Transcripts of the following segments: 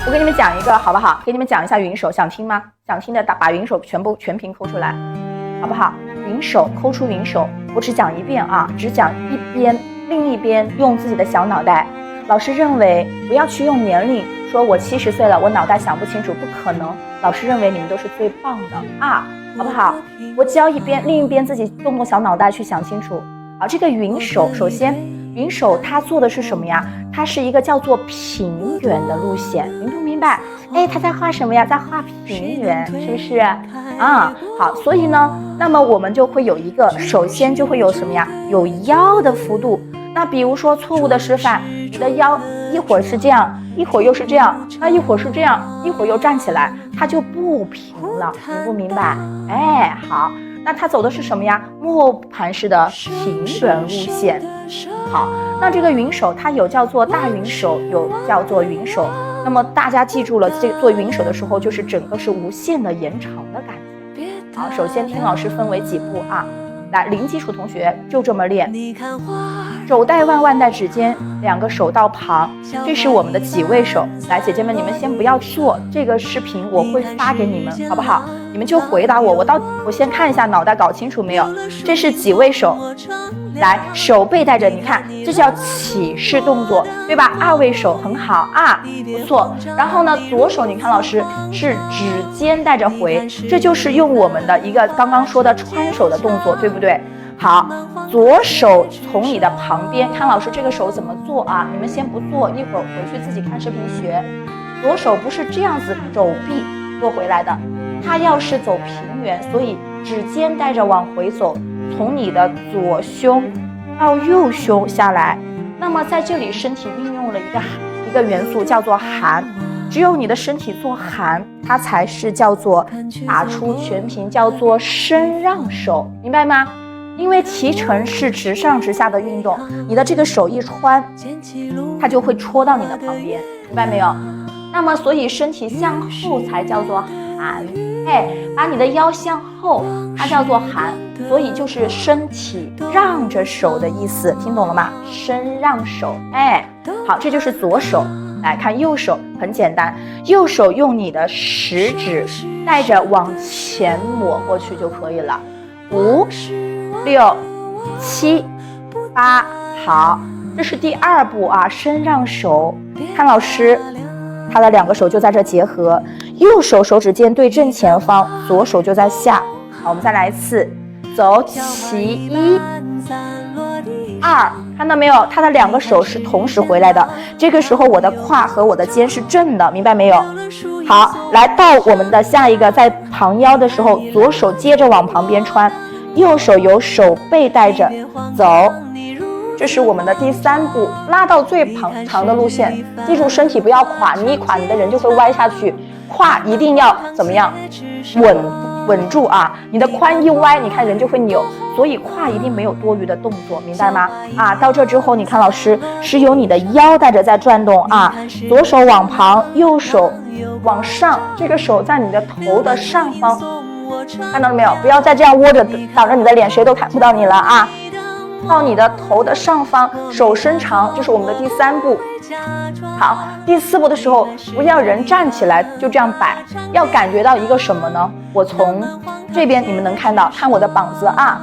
我给你们讲一个好不好？给你们讲一下云手，想听吗？想听的把云手全屏抠出来，好不好？云手，抠出云手，我只讲一遍啊，只讲一边，另一边用自己的小脑袋。老师认为不要去用年龄，说我70岁了，我脑袋想不清楚，不可能。老师认为你们都是最棒的啊，好不好？我教一边，另一边自己动动小脑袋去想清楚。好，这个云手，首先云手它做的是什么呀？它是一个叫做平原的路线，明不明白？哎，它在画什么呀？在画平原，是不是啊？好，所以呢，那么我们就会有一个，首先就会有什么呀？有腰的幅度。那比如说错误的示范，你的腰一会儿是这样，一会儿又是这样，那一会儿是这样，一会儿又站起来，它就不平了，明不明白？哎，好，那它走的是什么呀？磨盘式的平原路线。好，那这个云手它有叫做大云手，有叫做云手。那么大家记住了，这做云手的时候，就是整个是无限的延长的感觉。好，首先听老师分为几步啊。来，零基础同学就这么练，手带腕，腕带指尖，两个手到旁，这是我们的几位手。来，姐姐们，你们先不要做这个视频，我会发给你们，好不好？你们就回答我，我先看一下脑袋搞清楚没有？这是几位手？来，手背带着，你看，这叫起式动作，对吧？2位手很好啊，不错。然后呢，左手你看老师是指尖带着回，这就是用我们的一个刚刚说的穿手的动作，对不对？好，左手从你的旁边，看老师这个手怎么做啊？你们先不做，一会儿回去自己看视频学。左手不是这样子肘臂做回来的，它要是走平原，所以指尖带着往回走。从你的左胸到右胸下来，那么在这里身体运用了一个元素叫做含，只有你的身体做含，它才是叫做打出全屏，叫做伸让手，明白吗？因为脐橙是直上直下的运动，你的这个手一穿，它就会戳到你的旁边，明白没有？那么所以身体向后才叫做含，哎，把你的腰向后，它叫做含，所以就是身体让着手的意思，听懂了吗？伸让手，哎，好，这就是左手。来看右手，很简单，右手用你的食指带着往前抹过去就可以了。5、6、7、8，好，这是第2步啊，伸让手。看老师。他的2个手就在这结合，右手手指尖对正前方，左手就在下。好，我们再来一次，走起1、2，看到没有？他的2个手是同时回来的，这个时候我的胯和我的肩是正的，明白没有？好，来到我们的下一个，在旁腰的时候，左手接着往旁边穿，右手由手背带着走。这是我们的第3步，拉到最长的路线，记住身体不要垮，你一垮你的人就会歪下去，胯一定要怎么样？稳住啊！你的髋一歪，你看人就会扭，所以胯一定没有多余的动作，明白吗？啊，到这之后，你看老师是由你的腰带着在转动啊，左手往旁，右手往上，这个手在你的头的上方，看到了没有？不要再这样窝着挡着你的脸，谁都看不到你了啊！到你的头的上方，手伸长，这是我们的第3步。好，第4步的时候，不要人站起来就这样摆，要感觉到一个什么呢？我从这边你们能看到，看我的膀子啊，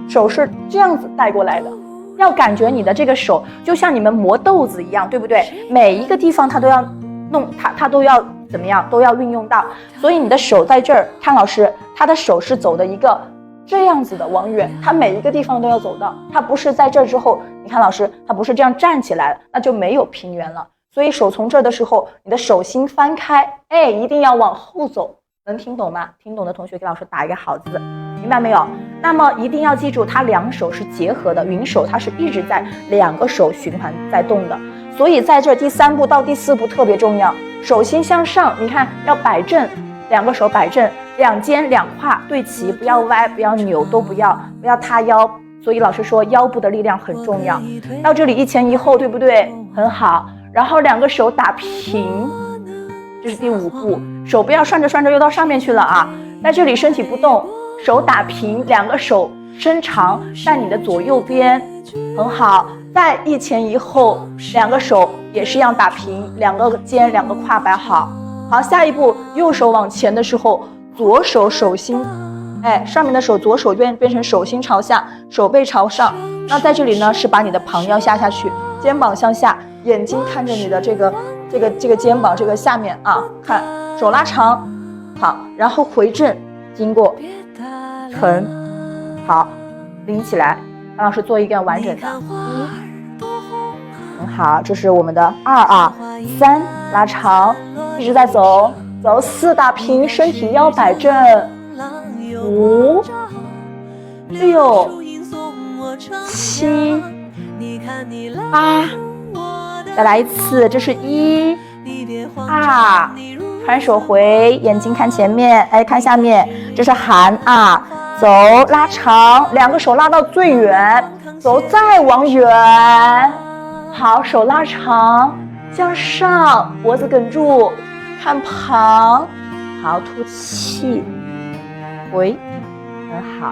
手是这样子带过来的，要感觉你的这个手就像你们磨豆子一样，对不对？每一个地方它都要弄，它都要怎么样，都要运用到，所以你的手在这儿，看老师，他的手是走的一个这样子的往远，它每一个地方都要走到，它不是在这之后，你看老师，它不是这样站起来，那就没有平原了。所以手从这儿的时候，你的手心翻开，哎，一定要往后走，能听懂吗？听懂的同学给老师打一个好字，明白没有？那么一定要记住，它2手是结合的，云手它是一直在2个手循环在动的，所以在这第3步到第4步特别重要，手心向上，你看要摆正，2个手摆正。2肩2胯对齐，不要歪，不要扭，都不要塌腰。所以老师说腰部的力量很重要。到这里一前一后，对不对？很好。然后2个手打平，这是第5步。手不要涮着又到上面去了啊！在这里身体不动，手打平，2个手伸长在你的左右边，很好。再一前一后，两个手也是一样打平，两个肩两个胯摆好。好，下一步右手往前的时候，左手手心，上面的手左手变成手心朝下，手背朝上。那在这里呢，是把你的旁腰下去，肩膀向下，眼睛看着你的这个肩膀这个下面啊，看手拉长，好，然后回正，经过沉，好，拎起来，让老师做一个完整的很好，这是我们的2啊，3拉长，一直在走，4打平，身体腰摆正，5、6、7、8，再来一次，这是1、2，传手回，眼睛看前面，看下面，这是含啊，走拉长，两个手拉到最远，走再往远。好，手拉长，向上，脖子哽住，看旁，好，吐气，回，很好。